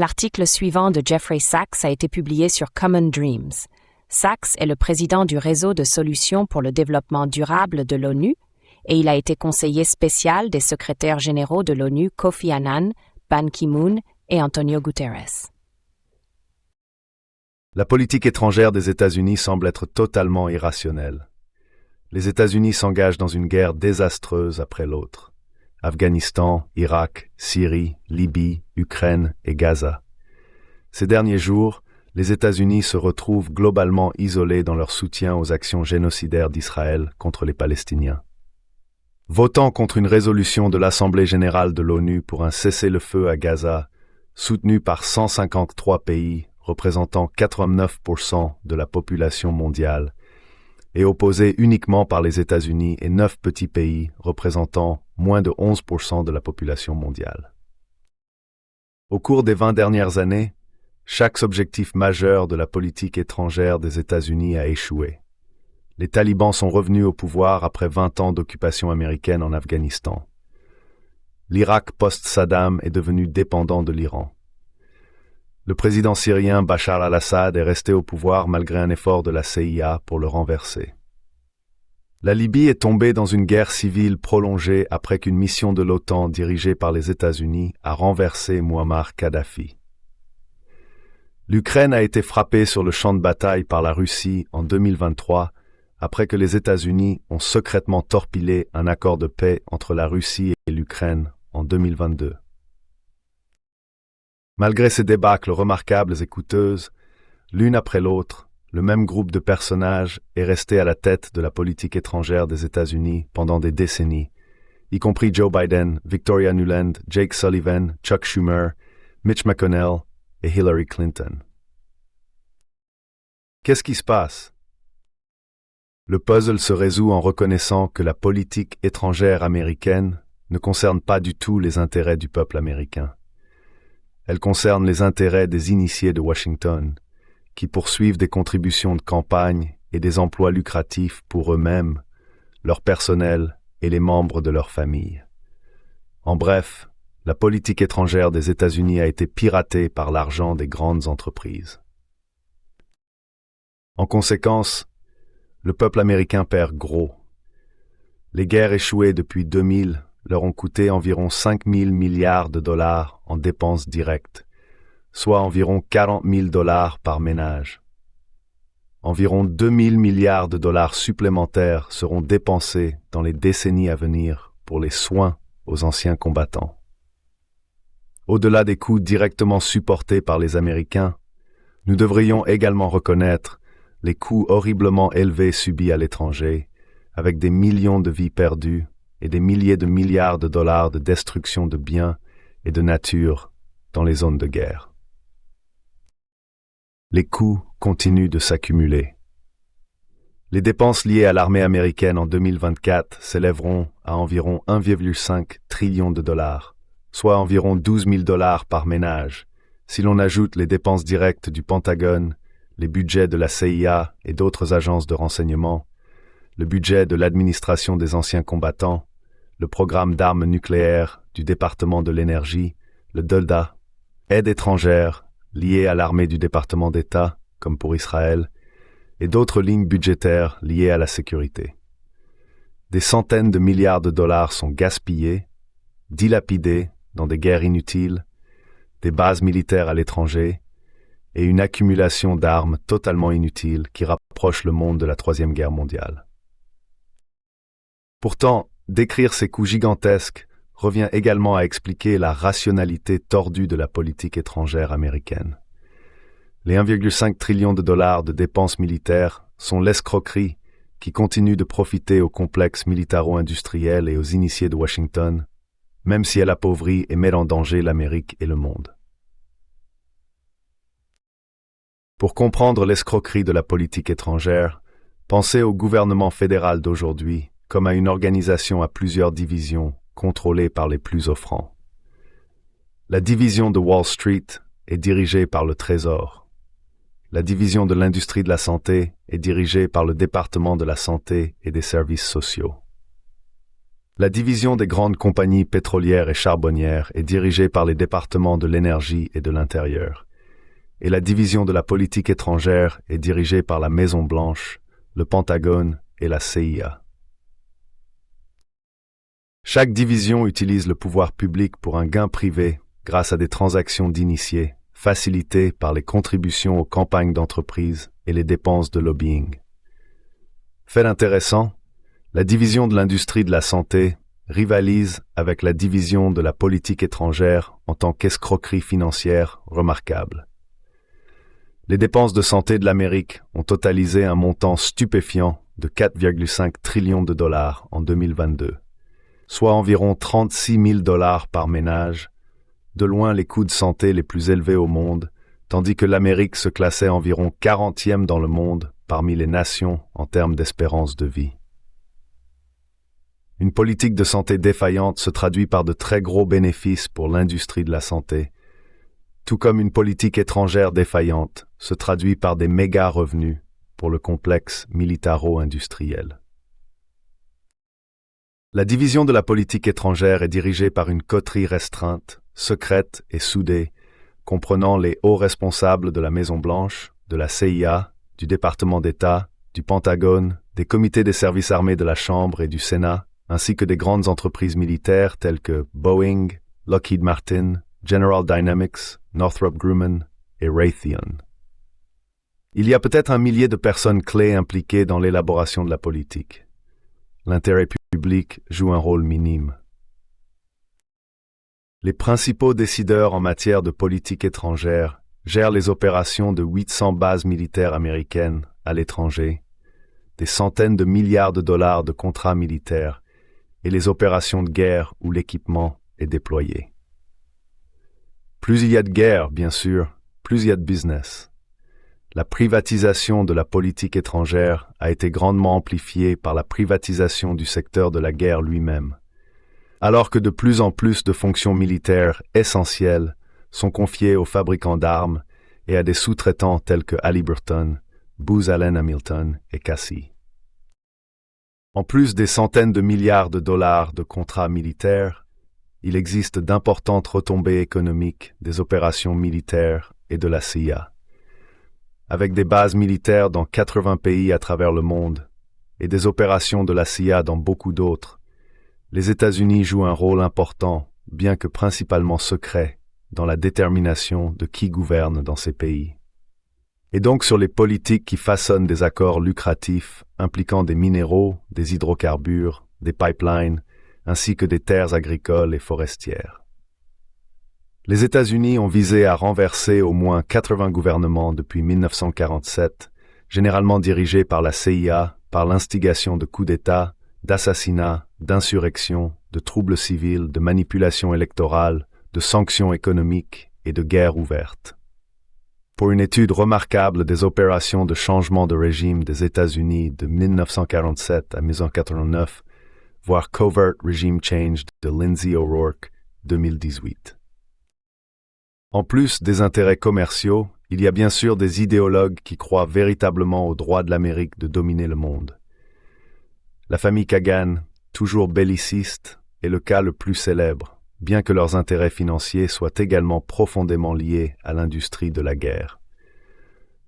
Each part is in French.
L'article suivant de Jeffrey Sachs a été publié sur Common Dreams. Sachs est le président du réseau de solutions pour le développement durable de l'ONU et il a été conseiller spécial des secrétaires généraux de l'ONU Kofi Annan, Ban Ki-moon et Antonio Guterres. La politique étrangère des États-Unis semble être totalement irrationnelle. Les États-Unis s'engagent dans une guerre désastreuse après l'autre. Afghanistan, Irak, Syrie, Libye, Ukraine et Gaza. Ces derniers jours, les États-Unis se retrouvent globalement isolés dans leur soutien aux actions génocidaires d'Israël contre les Palestiniens. Votant contre une résolution de l'Assemblée générale de l'ONU pour un cessez-le-feu à Gaza, soutenue par 153 pays représentant 89% de la population mondiale, et opposée uniquement par les États-Unis et 9 petits pays représentant moins de 11% de la population mondiale. Au cours des 20 dernières années, chaque objectif majeur de la politique étrangère des États-Unis a échoué. Les talibans sont revenus au pouvoir après 20 ans d'occupation américaine en Afghanistan. L'Irak post-Saddam est devenu dépendant de l'Iran. Le président syrien Bachar al-Assad est resté au pouvoir malgré un effort de la CIA pour le renverser. La Libye est tombée dans une guerre civile prolongée après qu'une mission de l'OTAN dirigée par les États-Unis a renversé Muammar Kadhafi. L'Ukraine a été frappée sur le champ de bataille par la Russie en 2023 après que les États-Unis ont secrètement torpillé un accord de paix entre la Russie et l'Ukraine en 2022. Malgré ces débâcles remarquables et coûteuses, l'une après l'autre, le même groupe de personnages est resté à la tête de la politique étrangère des États-Unis pendant des décennies, y compris Joe Biden, Victoria Nuland, Jake Sullivan, Chuck Schumer, Mitch McConnell et Hillary Clinton. Qu'est-ce qui se passe? Le puzzle se résout en reconnaissant que la politique étrangère américaine ne concerne pas du tout les intérêts du peuple américain. Elle concerne les intérêts des initiés de Washington, qui poursuivent des contributions de campagne et des emplois lucratifs pour eux-mêmes, leur personnel et les membres de leur famille. En bref, la politique étrangère des États-Unis a été piratée par l'argent des grandes entreprises. En conséquence, le peuple américain perd gros. Les guerres échouées depuis 2000 leur ont coûté environ 5 000 milliards de dollars en dépenses directes, soit environ 40 000 dollars par ménage. Environ 2 000 milliards de dollars supplémentaires seront dépensés dans les décennies à venir pour les soins aux anciens combattants. Au-delà des coûts directement supportés par les Américains, nous devrions également reconnaître les coûts horriblement élevés subis à l'étranger, avec des millions de vies perdues et des milliers de milliards de dollars de destruction de biens et de nature dans les zones de guerre. Les coûts continuent de s'accumuler. Les dépenses liées à l'armée américaine en 2024 s'élèveront à environ 1,5 trillion de dollars, soit environ 12 000 dollars par ménage, si l'on ajoute les dépenses directes du Pentagone, les budgets de la CIA et d'autres agences de renseignement, le budget de l'administration des anciens combattants, le programme d'armes nucléaires du département de l'énergie, le DOLDA, aide étrangère liée à l'armée du département d'État, comme pour Israël, et d'autres lignes budgétaires liées à la sécurité. Des centaines de milliards de dollars sont gaspillés, dilapidés dans des guerres inutiles, des bases militaires à l'étranger, et une accumulation d'armes totalement inutiles qui rapproche le monde de la Troisième Guerre mondiale. Pourtant, décrire ces coûts gigantesques revient également à expliquer la rationalité tordue de la politique étrangère américaine. Les 1,5 trillion de dollars de dépenses militaires sont l'escroquerie qui continue de profiter aux complexes militaro-industriels et aux initiés de Washington, même si elle appauvrit et met en danger l'Amérique et le monde. Pour comprendre l'escroquerie de la politique étrangère, pensez au gouvernement fédéral d'aujourd'hui comme à une organisation à plusieurs divisions contrôlée par les plus offrants. La division de Wall Street est dirigée par le Trésor. La division de l'industrie de la santé est dirigée par le département de la santé et des services sociaux. La division des grandes compagnies pétrolières et charbonnières est dirigée par les départements de l'énergie et de l'intérieur, et la division de la politique étrangère est dirigée par la Maison-Blanche, le Pentagone et la CIA. Chaque division utilise le pouvoir public pour un gain privé grâce à des transactions d'initiés, facilitées par les contributions aux campagnes d'entreprise et les dépenses de lobbying. Fait intéressant, la division de l'industrie de la santé rivalise avec la division de la politique étrangère en tant qu'escroquerie financière remarquable. Les dépenses de santé de l'Amérique ont totalisé un montant stupéfiant de 4,5 trillions de dollars en 2022, soit environ 36 000 dollars par ménage, de loin les coûts de santé les plus élevés au monde, tandis que l'Amérique se classait environ 40e dans le monde parmi les nations en termes d'espérance de vie. Une politique de santé défaillante se traduit par de très gros bénéfices pour l'industrie de la santé, tout comme une politique étrangère défaillante se traduit par des méga revenus pour le complexe militaro-industriel. La division de la politique étrangère est dirigée par une coterie restreinte, secrète et soudée, comprenant les hauts responsables de la Maison-Blanche, de la CIA, du département d'État, du Pentagone, des comités des services armés de la Chambre et du Sénat, ainsi que des grandes entreprises militaires telles que Boeing, Lockheed Martin, General Dynamics, Northrop Grumman et Raytheon. Il y a peut-être 1 millier de personnes clés impliquées dans l'élaboration de la politique. L'intérêt public joue un rôle minime. Les principaux décideurs en matière de politique étrangère gèrent les opérations de 800 bases militaires américaines à l'étranger, des centaines de milliards de dollars de contrats militaires et les opérations de guerre où l'équipement est déployé. Plus il y a de guerre, bien sûr, plus il y a de business. La privatisation de la politique étrangère a été grandement amplifiée par la privatisation du secteur de la guerre lui-même, alors que de plus en plus de fonctions militaires essentielles sont confiées aux fabricants d'armes et à des sous-traitants tels que Halliburton, Booz Allen Hamilton et Cassie. En plus des centaines de milliards de dollars de contrats militaires, il existe d'importantes retombées économiques des opérations militaires et de la CIA. Avec des bases militaires dans 80 pays à travers le monde et des opérations de la CIA dans beaucoup d'autres, les États-Unis jouent un rôle important, bien que principalement secret, dans la détermination de qui gouverne dans ces pays. Et donc sur les politiques qui façonnent des accords lucratifs impliquant des minéraux, des hydrocarbures, des pipelines, ainsi que des terres agricoles et forestières. Les États-Unis ont visé à renverser au moins 80 gouvernements depuis 1947, généralement dirigés par la CIA, par l'instigation de coups d'État, d'assassinats, d'insurrections, de troubles civils, de manipulations électorales, de sanctions économiques et de guerres ouvertes. Pour une étude remarquable des opérations de changement de régime des États-Unis de 1947 à 1989, voir Covert Regime Change de Lindsay O'Rourke, 2018. En plus des intérêts commerciaux, il y a bien sûr des idéologues qui croient véritablement au droit de l'Amérique de dominer le monde. La famille Kagan, toujours belliciste, est le cas le plus célèbre, bien que leurs intérêts financiers soient également profondément liés à l'industrie de la guerre.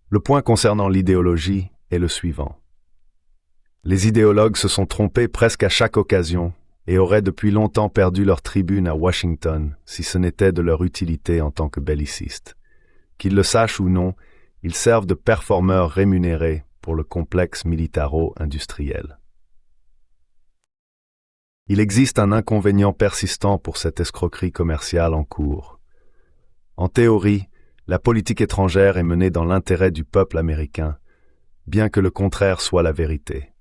Le point concernant l'idéologie est le suivant. Les idéologues se sont trompés presque à chaque occasion et auraient depuis longtemps perdu leur tribune à Washington si ce n'était de leur utilité en tant que bellicistes. Qu'ils le sachent ou non, ils servent de performeurs rémunérés pour le complexe militaro-industriel. Il existe un inconvénient persistant pour cette escroquerie commerciale en cours. En théorie, la politique étrangère est menée dans l'intérêt du peuple américain, bien que le contraire soit la vérité.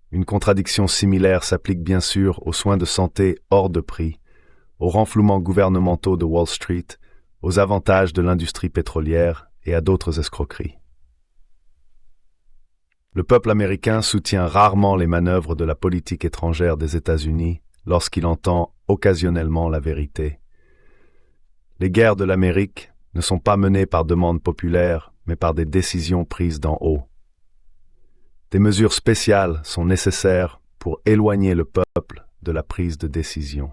Une contradiction similaire s'applique bien sûr aux soins de santé hors de prix, aux renflouements gouvernementaux de Wall Street, aux avantages de l'industrie pétrolière et à d'autres escroqueries. Le peuple américain soutient rarement les manœuvres de la politique étrangère des États-Unis lorsqu'il entend occasionnellement la vérité. Les guerres de l'Amérique ne sont pas menées par demande populaire, mais par des décisions prises d'en haut. Des mesures spéciales sont nécessaires pour éloigner le peuple de la prise de décision.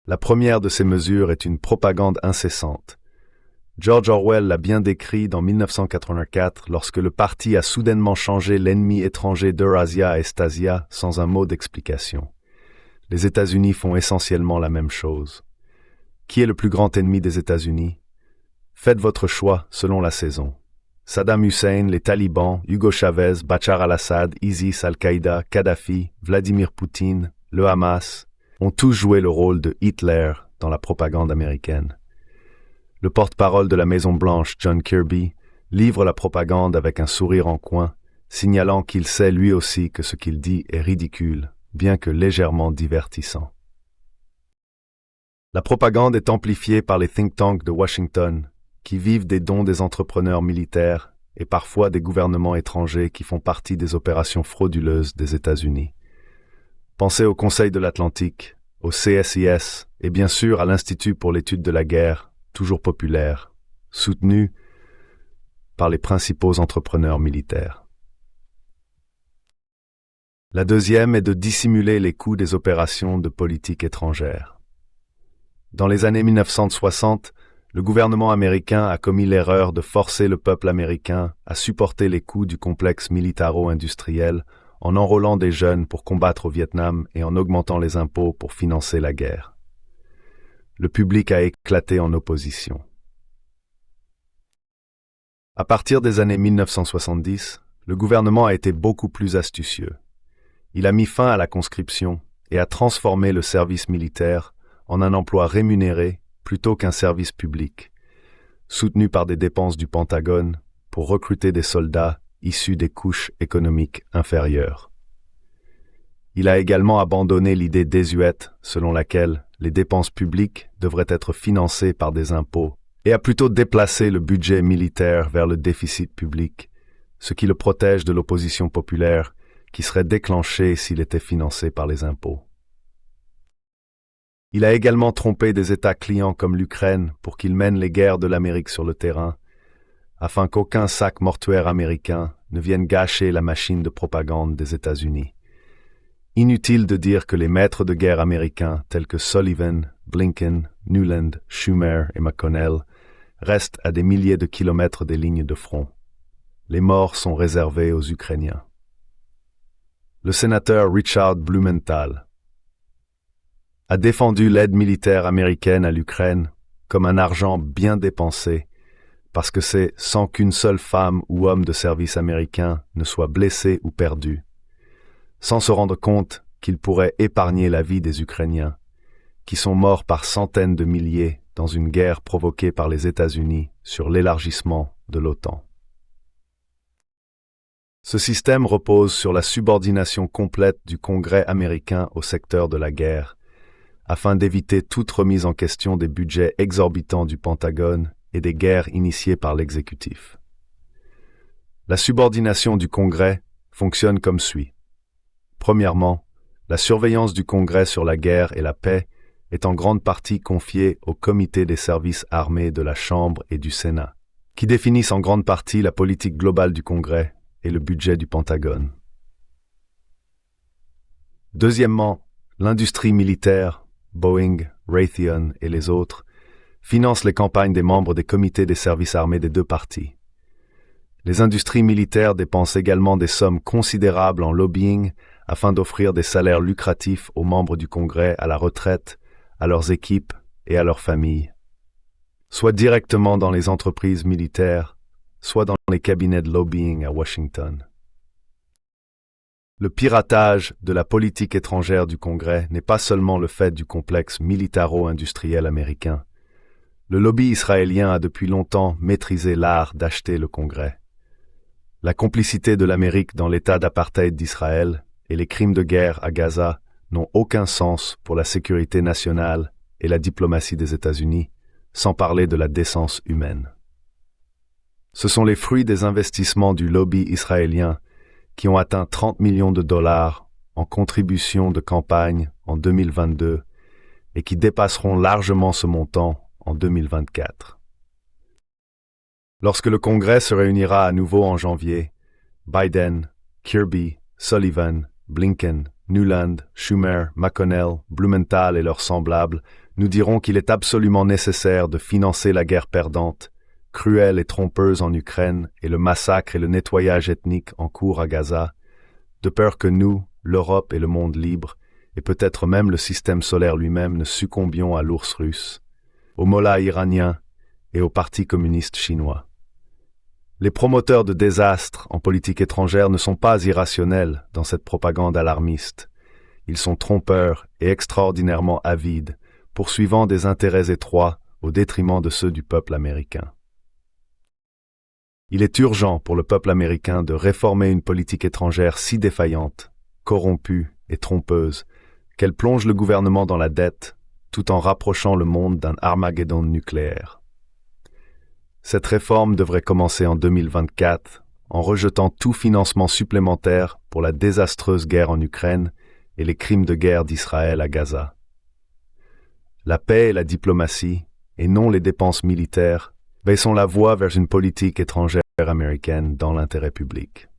La première de ces mesures est une propagande incessante. George Orwell l'a bien décrit dans 1984 lorsque le parti a soudainement changé l'ennemi étranger d'Eurasia à Estasia sans un mot d'explication. Les États-Unis font essentiellement la même chose. Qui est le plus grand ennemi des États-Unis? Faites votre choix selon la saison. Saddam Hussein, les talibans, Hugo Chavez, Bachar al-Assad, ISIS, Al-Qaïda, Kadhafi, Vladimir Poutine, le Hamas ont tous joué le rôle de Hitler dans la propagande américaine. Le porte-parole de la Maison-Blanche, John Kirby, livre la propagande avec un sourire en coin, signalant qu'il sait lui aussi que ce qu'il dit est ridicule, bien que légèrement divertissant. La propagande est amplifiée par les think tanks de Washington, qui vivent des dons des entrepreneurs militaires et parfois des gouvernements étrangers qui font partie des opérations frauduleuses des États-Unis. Pensez au Conseil de l'Atlantique, au CSIS et bien sûr à l'Institut pour l'étude de la guerre, toujours populaire, soutenu par les principaux entrepreneurs militaires. La deuxième est de dissimuler les coûts des opérations de politique étrangère. Dans les années 1960, le gouvernement américain a commis l'erreur de forcer le peuple américain à supporter les coûts du complexe militaro-industriel en enrôlant des jeunes pour combattre au Vietnam et en augmentant les impôts pour financer la guerre. Le public a éclaté en opposition. À partir des années 1970, le gouvernement a été beaucoup plus astucieux. Il a mis fin à la conscription et a transformé le service militaire en un emploi rémunéré plutôt qu'un service public, soutenu par des dépenses du Pentagone pour recruter des soldats issus des couches économiques inférieures. Il a également abandonné l'idée désuète selon laquelle les dépenses publiques devraient être financées par des impôts et a plutôt déplacé le budget militaire vers le déficit public, ce qui le protège de l'opposition populaire qui serait déclenchée s'il était financé par les impôts. Il a également trompé des États clients comme l'Ukraine pour qu'ils mènent les guerres de l'Amérique sur le terrain, afin qu'aucun sac mortuaire américain ne vienne gâcher la machine de propagande des États-Unis. Inutile de dire que les maîtres de guerre américains tels que Sullivan, Blinken, Nuland, Schumer et McConnell restent à des milliers de kilomètres des lignes de front. Les morts sont réservés aux Ukrainiens. Le sénateur Richard Blumenthal a défendu l'aide militaire américaine à l'Ukraine comme un argent bien dépensé parce que c'est sans qu'une seule femme ou homme de service américain ne soit blessé ou perdu, sans se rendre compte qu'il pourrait épargner la vie des Ukrainiens, qui sont morts par centaines de milliers dans une guerre provoquée par les États-Unis sur l'élargissement de l'OTAN. Ce système repose sur la subordination complète du Congrès américain au secteur de la guerre, afin d'éviter toute remise en question des budgets exorbitants du Pentagone et des guerres initiées par l'exécutif. La subordination du Congrès fonctionne comme suit. Premièrement, la surveillance du Congrès sur la guerre et la paix est en grande partie confiée au Comité des services armés de la Chambre et du Sénat, qui définissent en grande partie la politique globale du Congrès et le budget du Pentagone. Deuxièmement, l'industrie militaire, Boeing, Raytheon et les autres, finance les campagnes des membres des comités des services armés des deux partis. Les industries militaires dépensent également des sommes considérables en lobbying afin d'offrir des salaires lucratifs aux membres du Congrès à la retraite, à leurs équipes et à leurs familles, soit directement dans les entreprises militaires, soit dans les cabinets de lobbying à Washington. Le piratage de la politique étrangère du Congrès n'est pas seulement le fait du complexe militaro-industriel américain. Le lobby israélien a depuis longtemps maîtrisé l'art d'acheter le Congrès. La complicité de l'Amérique dans l'état d'apartheid d'Israël et les crimes de guerre à Gaza n'ont aucun sens pour la sécurité nationale et la diplomatie des États-Unis, sans parler de la décence humaine. Ce sont les fruits des investissements du lobby israélien qui ont atteint 30 millions de dollars en contributions de campagne en 2022 et qui dépasseront largement ce montant en 2024. Lorsque le Congrès se réunira à nouveau en janvier, Biden, Kirby, Sullivan, Blinken Nuland, Schumer, McConnell, Blumenthal et leurs semblables nous diront qu'il est absolument nécessaire de financer la guerre perdante, cruelle et trompeuse en Ukraine et le massacre et le nettoyage ethnique en cours à Gaza, de peur que nous, l'Europe et le monde libre, et peut-être même le système solaire lui-même ne succombions à l'ours russe, aux mollahs iraniens et au Parti communiste chinois. Les promoteurs de désastres en politique étrangère ne sont pas irrationnels dans cette propagande alarmiste. Ils sont trompeurs et extraordinairement avides, poursuivant des intérêts étroits au détriment de ceux du peuple américain. Il est urgent pour le peuple américain de réformer une politique étrangère si défaillante, corrompue et trompeuse, qu'elle plonge le gouvernement dans la dette, tout en rapprochant le monde d'un Armageddon nucléaire. Cette réforme devrait commencer en 2024, en rejetant tout financement supplémentaire pour la désastreuse guerre en Ukraine et les crimes de guerre d'Israël à Gaza. La paix et la diplomatie, et non les dépenses militaires, baissons la voie vers une politique étrangère américaine dans l'intérêt public.